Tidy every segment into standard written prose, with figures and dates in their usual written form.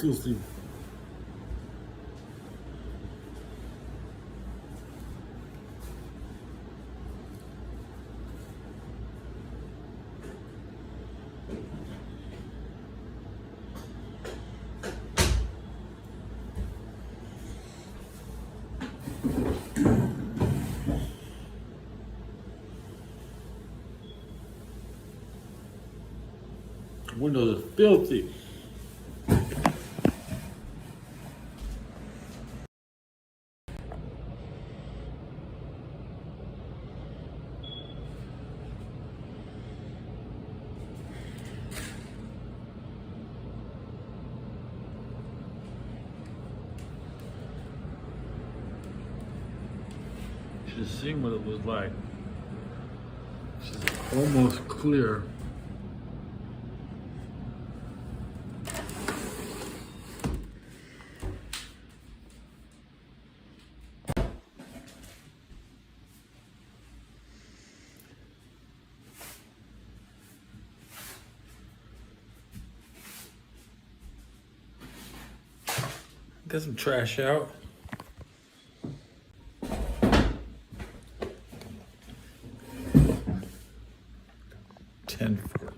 filthy. Windows are filthy. Should have seen what it was like. It's almost clear. Get some trash out. $10.40.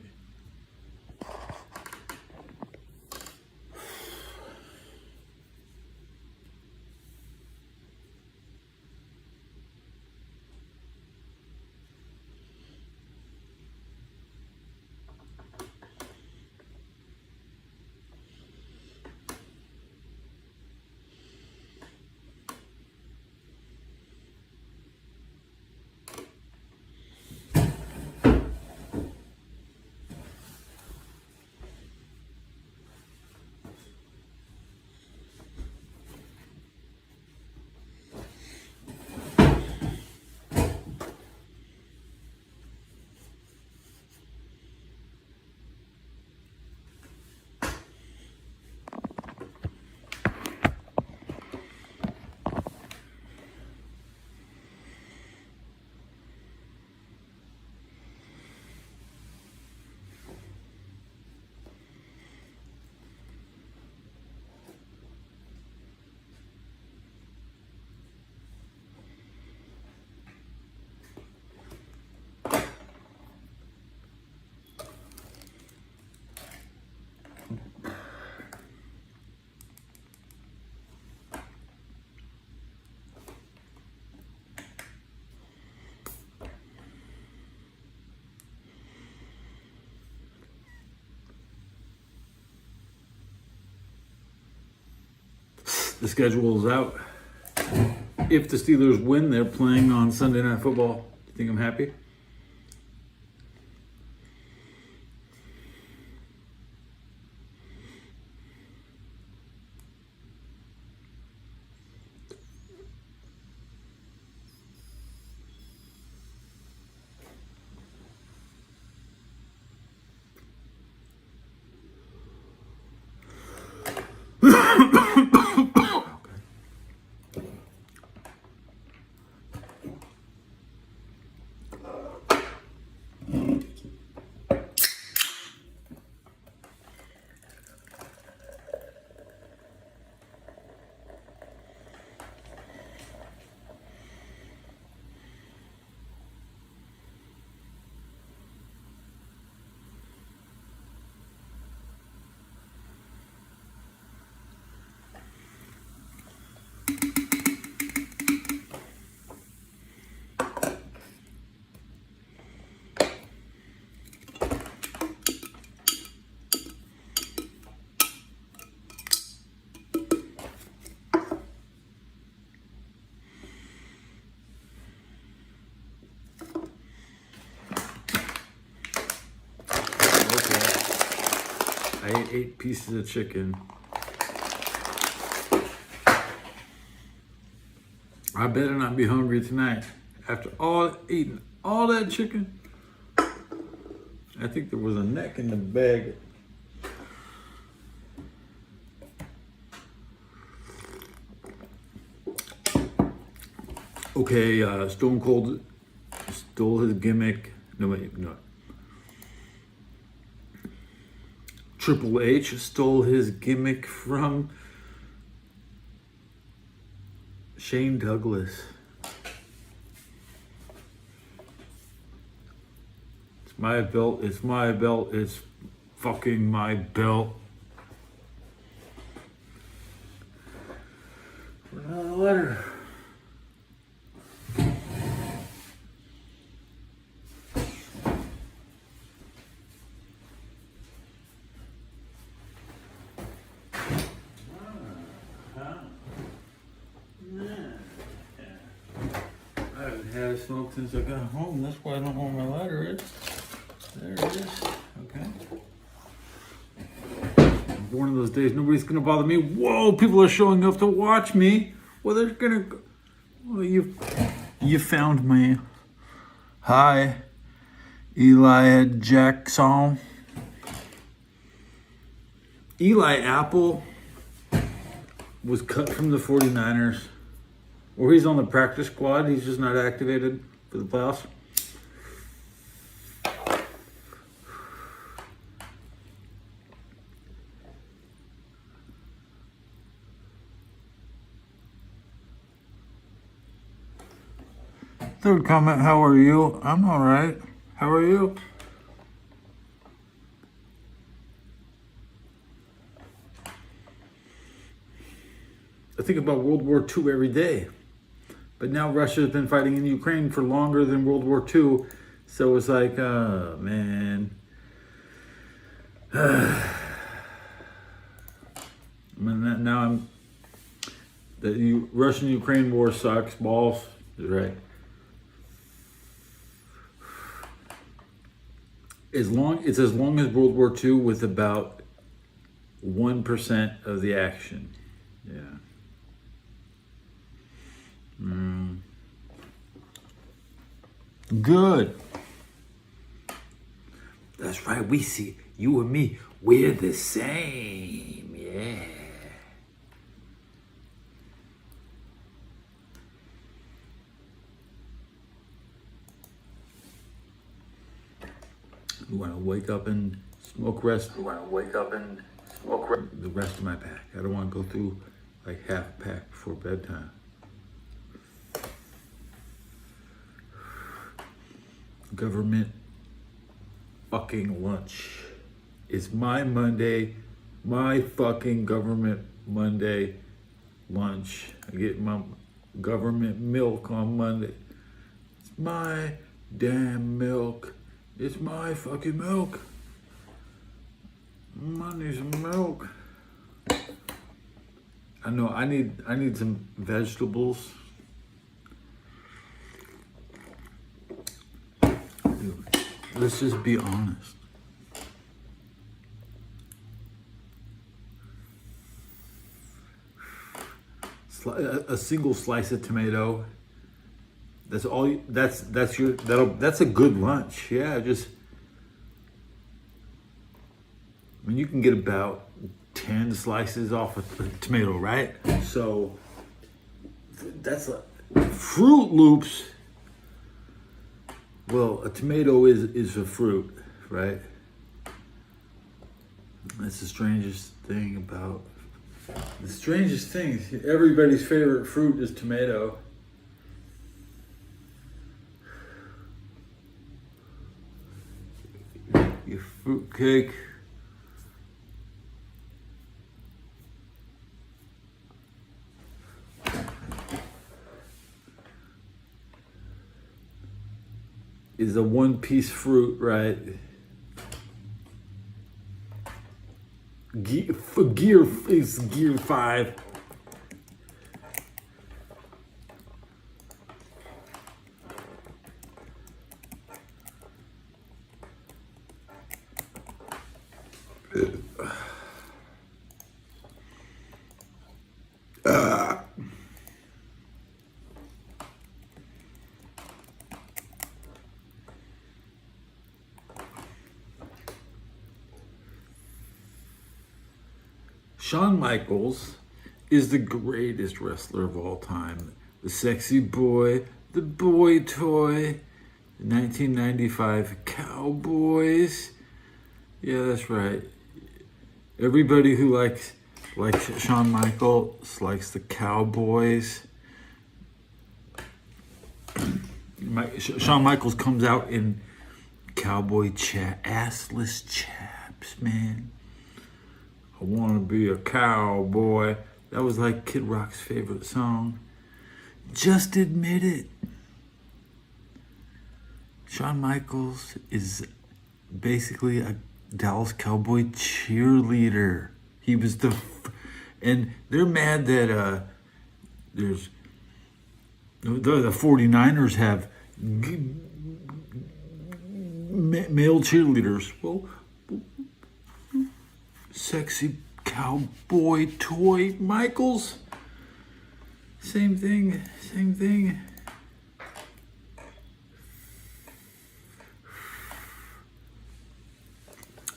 The schedule is out. If the Steelers win, they're playing on Sunday Night Football. Do you think I'm happy? I ate 8 pieces of chicken. I better not be hungry tonight. After eating all that chicken, I think there was a neck in the bag. Okay, Stone Cold stole his gimmick. No, wait, no. Triple H stole his gimmick from Shane Douglas. It's my belt, it's my belt, it's fucking my belt. Another letter. I haven't had a smoke since I got home. That's why I don't know where my lighter is. There it is. Okay. One of those days, nobody's gonna bother me. Whoa, people are showing up to watch me. Well, they're gonna go. Well, you found me. Hi, Eli Jackson. Eli Apple was cut from the 49ers. Or he's on the practice squad. He's just not activated for the playoffs. Third comment, how are you? I'm all right. How are you? I think about World War II every day. But now Russia's been fighting in Ukraine for longer than World War II. So it's like, oh, man. Now the Russian-Ukraine war sucks balls. Right. It's as long as World War II with about 1% of the action. Yeah. Good. That's right. We see you and me. We're the same. Yeah. You want to wake up and smoke rest? You want to wake up and smoke the rest of my pack. I don't want to go through like half a pack before bedtime. Government fucking lunch. It's my Monday, my fucking government Monday lunch. I get my government milk on Monday. It's my damn milk. It's my fucking milk. I need some milk. I know I need some vegetables. Let's just be honest. A single slice of tomato. That's all. That's a good lunch. Yeah, just. I mean, you can get about 10 slices off a tomato, right? So that's Fruit Loops. Well, a tomato is a fruit, right? That's the strangest thing about... The strangest thing, everybody's favorite fruit is tomato. Your fruit cake. Is a one-piece fruit, right? Gear is gear 5. Shawn Michaels is the greatest wrestler of all time. The sexy boy, the boy toy, the 1995 Cowboys. Yeah, that's right. Everybody who likes Shawn Michaels likes the Cowboys. Shawn Michaels comes out in cowboy assless chaps, man. I want to be a cowboy. That was like Kid Rock's favorite song. Just admit it. Shawn Michaels is basically a Dallas Cowboy cheerleader. He was and they're mad that the 49ers have male cheerleaders. Well, sexy cowboy toy Michaels. Same thing.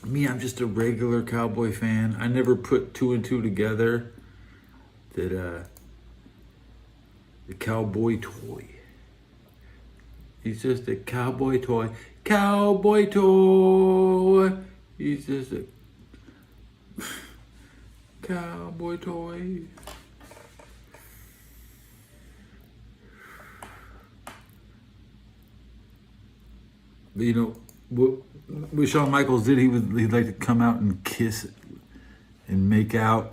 Me, I'm just a regular cowboy fan. I never put two and two together that the cowboy toy. He's just a cowboy toy. Cowboy toy. He's just a cowboy toy. But you know what Shawn Michaels did? He'd like to come out and kiss and make out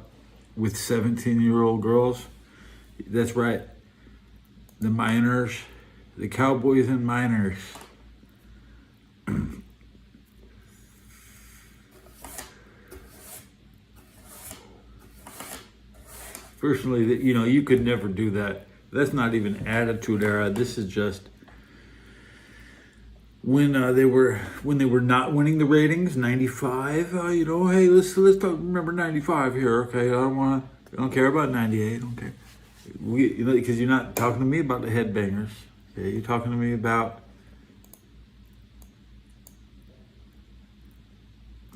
with 17-year-old girls. That's right. The minors, the cowboys and minors. Personally, you could never do that. That's not even Attitude Era. This is just when they were not winning the ratings. 95. Hey, let's talk. Remember 95 here, okay? I don't care about 98. I don't care. Because you're not talking to me about the headbangers. Okay, you're talking to me about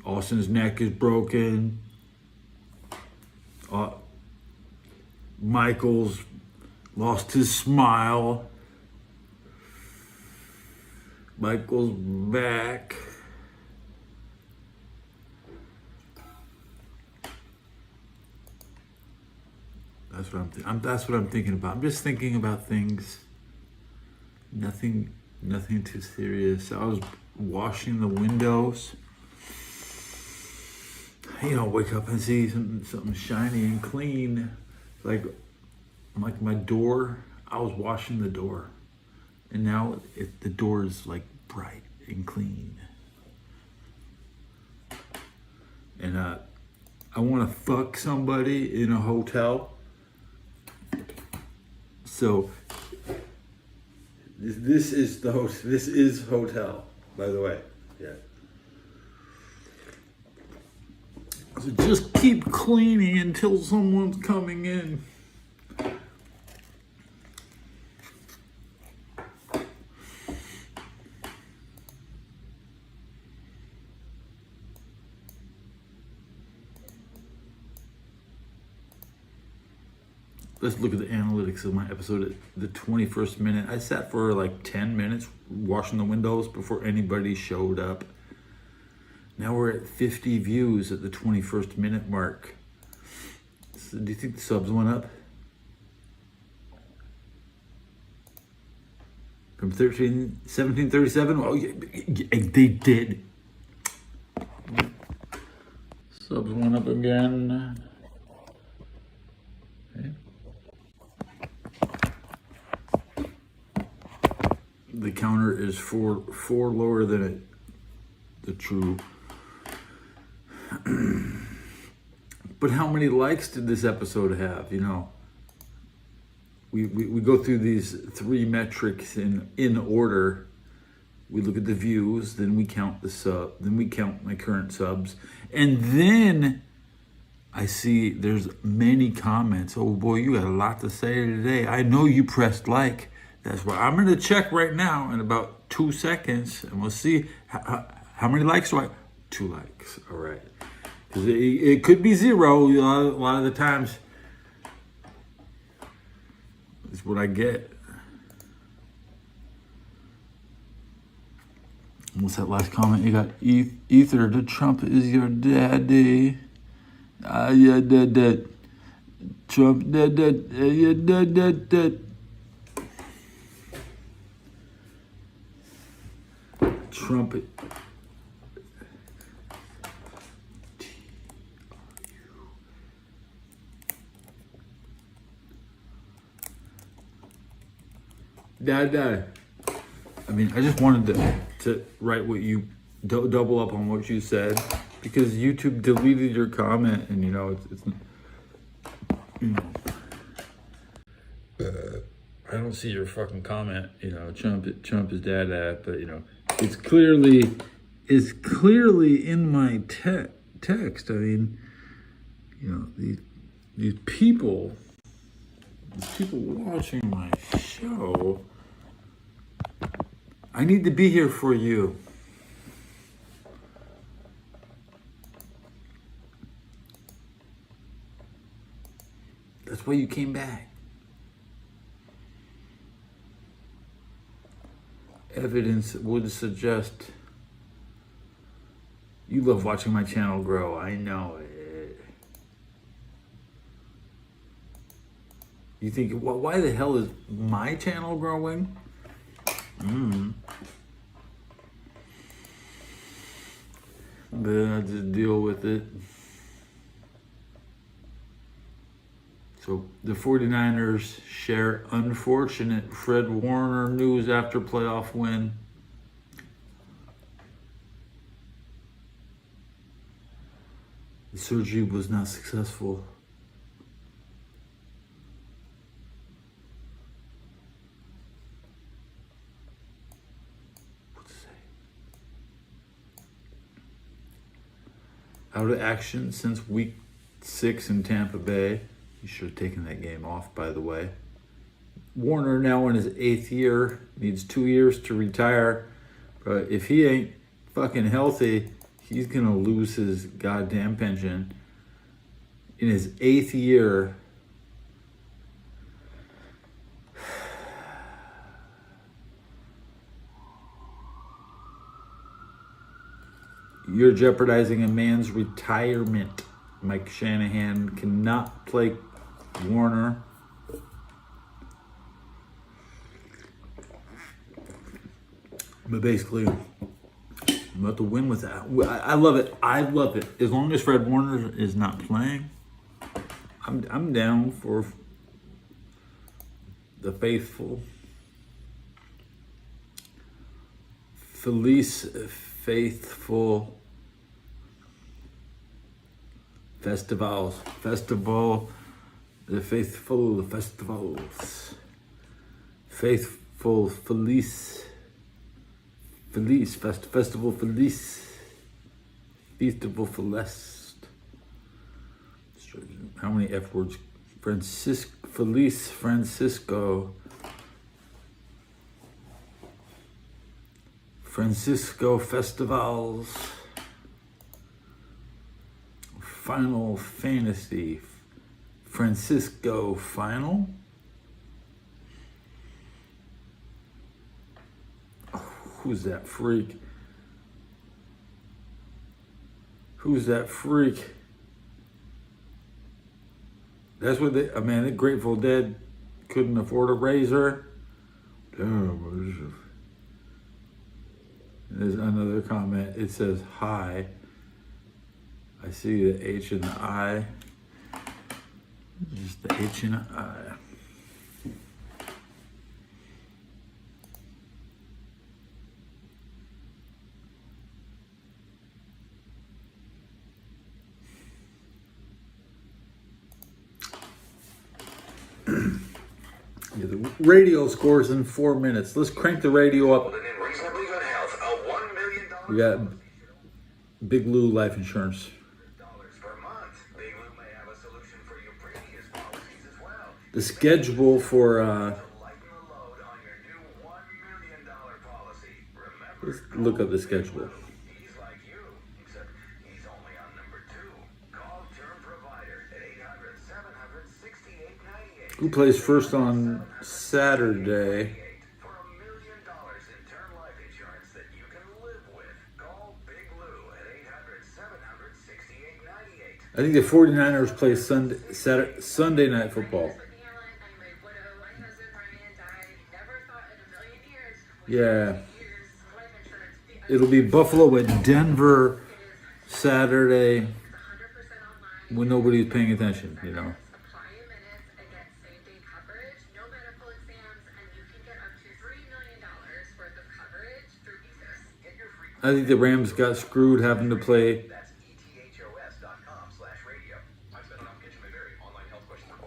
Austin's neck is broken. Michaels lost his smile. Michael's back. That's what I'm thinking about. I'm just thinking about things. Nothing too serious. I was washing the windows. Wake up and see something shiny and clean, like my door. I was washing the door, and now the door is like bright and clean. And I want to fuck somebody in a hotel. So this is this is hotel, by the way. Yeah. So just keep cleaning until someone's coming in. Let's look at the analytics of my episode at the 21st minute. I sat for like 10 minutes washing the windows before anybody showed up. Now we're at 50 views at the 21st minute mark. So do you think the subs went up? From 1737? Oh, yeah, they did. Subs went up again. Okay. The counter is four lower than the true. But how many likes did this episode have? We go through these three metrics in order. We look at the views, then we count then we count my current subs, and then I see there's many comments. Oh boy, you got a lot to say today. I know you pressed like. That's why I'm gonna check right now in about 2 seconds, and we'll see how many likes do I. 2 likes. All right. Because it could be 0 a lot of the times. That's what I get. What's that last comment? You got Ether to Trump is your daddy. Yeah, that. Trump, that. Trumpet. Dad. I mean, I just wanted to write what you double up on what you said because YouTube deleted your comment, and you know it's you know I don't see your fucking comment. You know, Trump is dad, but you know it's clearly in my text. I mean, you know these people watching my show. I need to be here for you. That's why you came back. Evidence would suggest you love watching my channel grow. I know it. You think, why the hell is my channel growing? Then I just deal with it. So the 49ers share unfortunate Fred Warner news after playoff win. The surgery was not successful. What to say? Out of action since week 6 in Tampa Bay. You should have taken that game off, by the way. Warner, now in his 8th year, needs 2 years to retire. But if he ain't fucking healthy, he's going to lose his goddamn pension. In his 8th year, you're jeopardizing a man's retirement. Mike Shanahan cannot play Warner. But basically, I'm about to win with that. I love it. I love it. As long as Fred Warner is not playing, I'm down for the faithful. Faithful festivals. The faithful festivals. Festival Felice. Festival Celeste. How many F words? Francisco Festivals. Final Fantasy. Francisco Final. Who's that freak? That's what the Grateful Dead couldn't afford a razor. Damn. There's another comment. It says, hi. I see the H and the I. Just the H and the I. Yeah, the radio scores in 4 minutes. Let's crank the radio up. We got Big Lou Life Insurance. The schedule for let's look up the schedule. Who plays first on Saturday? I think the 49ers play Sunday night football. Yeah. It'll be Buffalo at Denver Saturday when nobody's paying attention, you know. I think the Rams got screwed having to play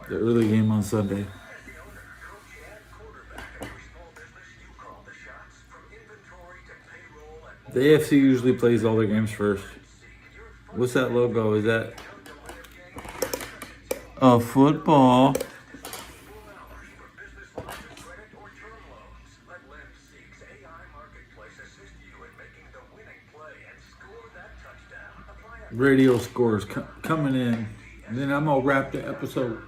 the early game on Sunday. The AFC usually plays all their games first. What's that logo? Is that a football? Radio scores coming in. And then I'm gonna wrap the episode.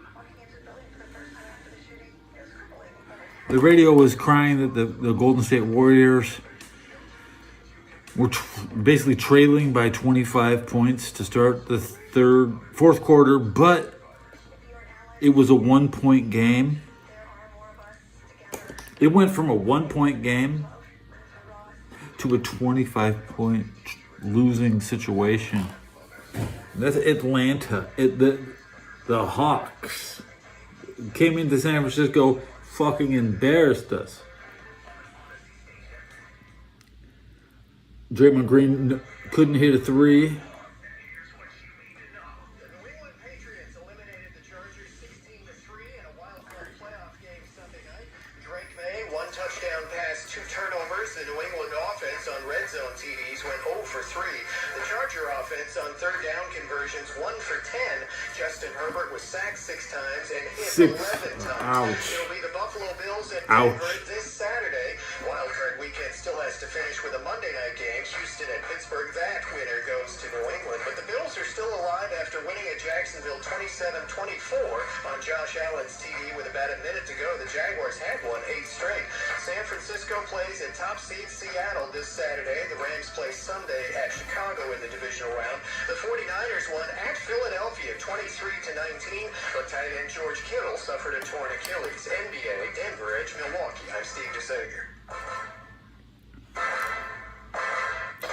The radio was crying that the Golden State Warriors were basically trailing by 25 points to start the fourth quarter, but it was a 1-point game. It went from a 1-point game to a 25-point losing situation. That's Atlanta. The Hawks came into San Francisco, fucking embarrassed us. Draymond Green couldn't hit a three. One touchdown pass, 2 turnovers. The New England offense on red zone TDs went 0 for 3. The Charger offense on third down conversions 1 for 10. Justin Herbert was sacked 6 times and hit 11 times. Ouch. It'll be the Buffalo Bills at Denver this Saturday. Wildcard weekend still has to finish with a Monday night game. Houston at Pittsburgh. That winner goes to New England. But the Bills are still alive after winning at Jacksonville 27-24 on Josh Allen's TD with about a minute to go. The Jaguars had won 8 straight. San Francisco plays at top seed Seattle this Saturday. The Rams play Sunday at Chicago in the divisional round. The 49ers won at Philadelphia 23-19, but tight end George Kittle suffered a torn Achilles. NBA, Denver edge Milwaukee. I'm Steve DeSager.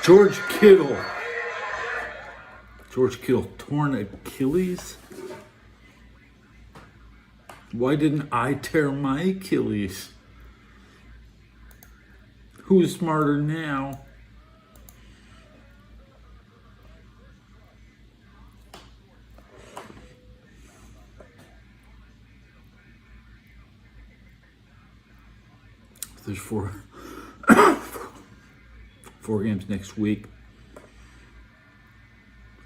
George Kittle. George Kittle, torn Achilles? Why didn't I tear my Achilles? Who's smarter now? There's 4 games next week.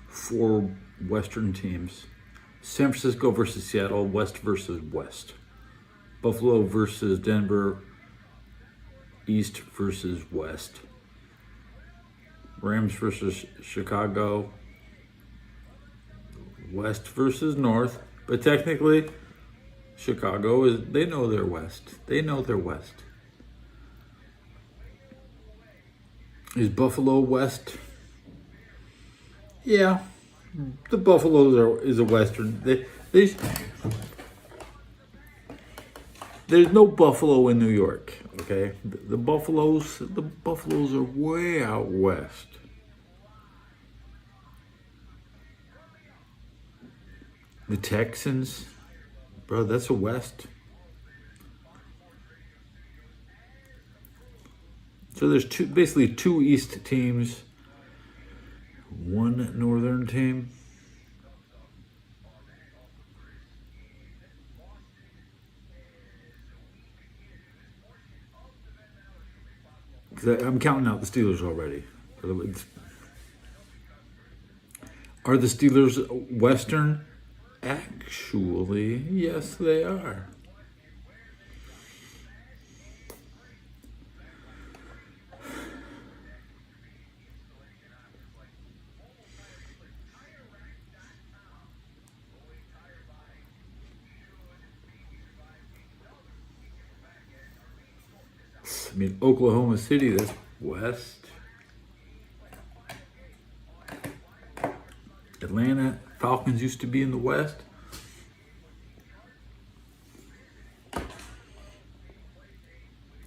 4 Western teams. San Francisco versus Seattle, West versus West. Buffalo versus Denver, East versus West. Rams versus Chicago, West versus North. But technically, Chicago they know their West. They know their West. Is Buffalo West? Yeah. The Buffaloes is a Western. There's no Buffalo in New York, okay? The Buffaloes are way out west. The Texans, bro, that's a West. So there's basically two East teams, one Northern team. Because I'm counting out the Steelers already. Are the Steelers Western? Actually, yes, they are. I mean, Oklahoma City, that's west. Atlanta, Falcons used to be in the West.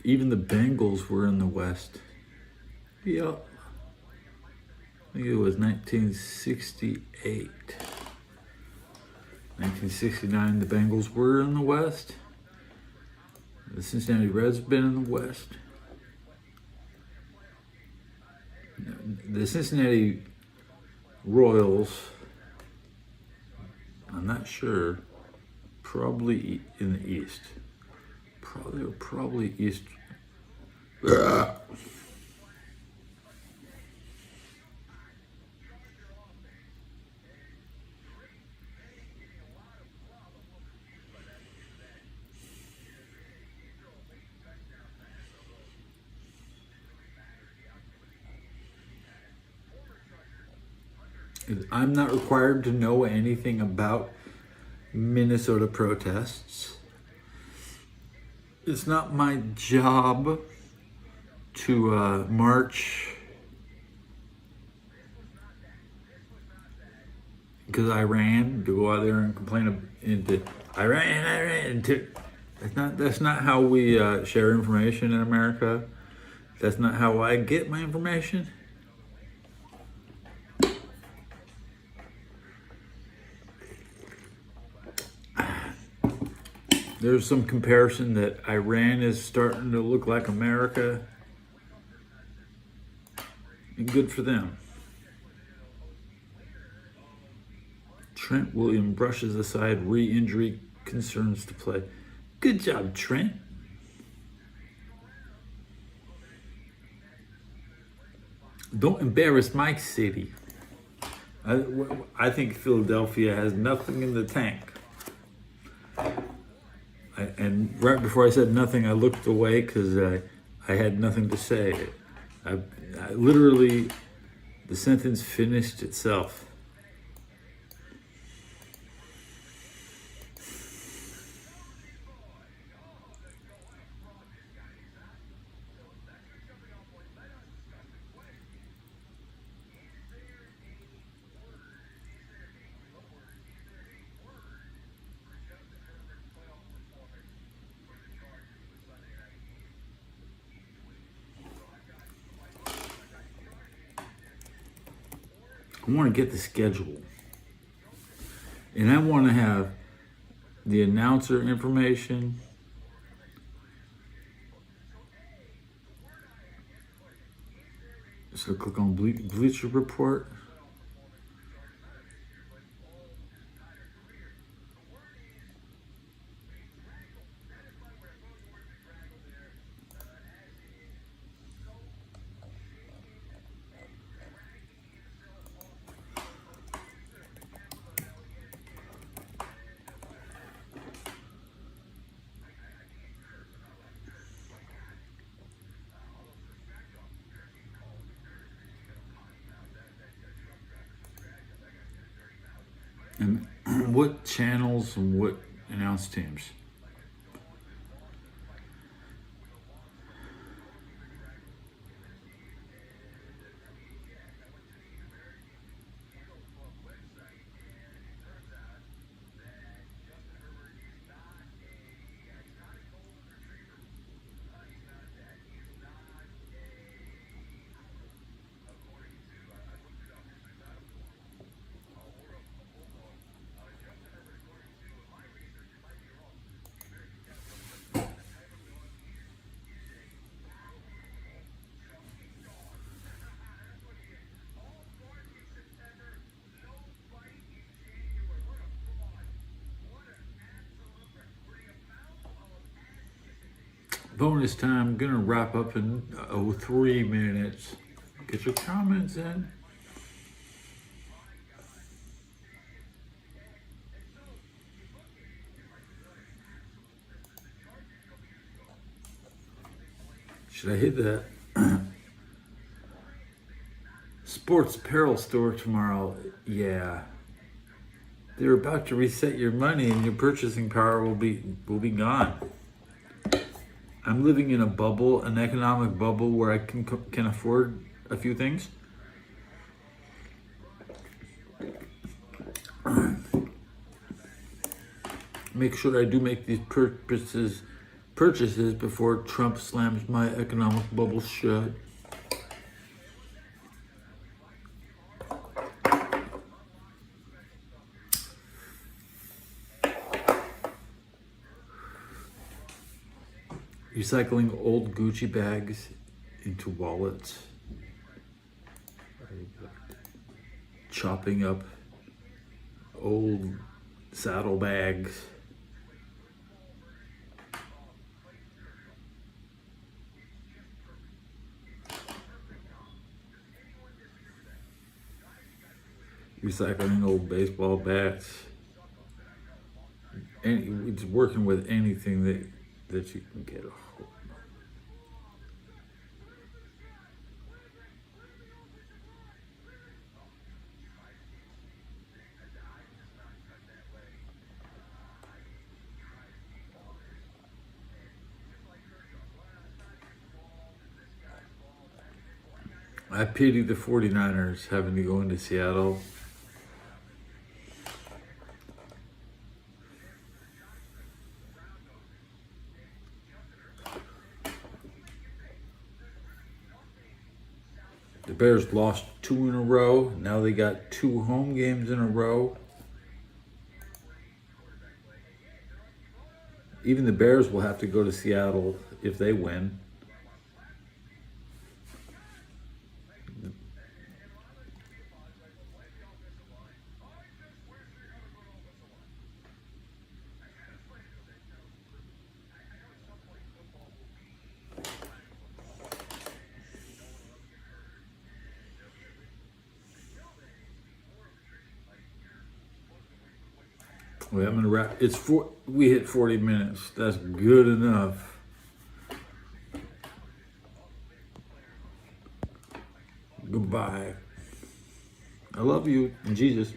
Even the Bengals were in the West. Yep. I think it was 1968. 1969, the Bengals were in the West. The Cincinnati Reds have been in the West. The Cincinnati Royals, I'm not sure, probably in the East. Probably East. I'm not required to know anything about Minnesota protests. It's not my job to march because Iran, to go out there and complain into Iran. That's not how we share information in America. That's not how I get my information. There's some comparison that Iran is starting to look like America. And good for them. Trent Williams brushes aside re-injury concerns to play. Good job, Trent. Don't embarrass my city. I think Philadelphia has nothing in the tank. And right before I said nothing, I looked away because I had nothing to say. I literally, the sentence finished itself. I want to get the schedule. And I want to have the announcer information. So click on Bleacher Report. And what channels and what announced teams? Bonus time. I'm gonna wrap up in 3 minutes. Get your comments in. Should I hit that sports apparel store tomorrow? Yeah. They're about to reset your money and your purchasing power will be gone. I'm living in a bubble, an economic bubble where I can afford a few things. make sure I do make these purchases before Trump slams my economic bubble shut. Recycling old Gucci bags into wallets. Chopping up old saddlebags. Recycling old baseball bats. And it's working with anything that you can get a hold of. I pity the 49ers having to go into Seattle. The Bears lost 2 in a row. Now they got 2 home games in a row. Even the Bears will have to go to Seattle if they win. Wait, I'm gonna wrap. We hit 40 minutes. That's good enough. Goodbye. I love you, Jesus.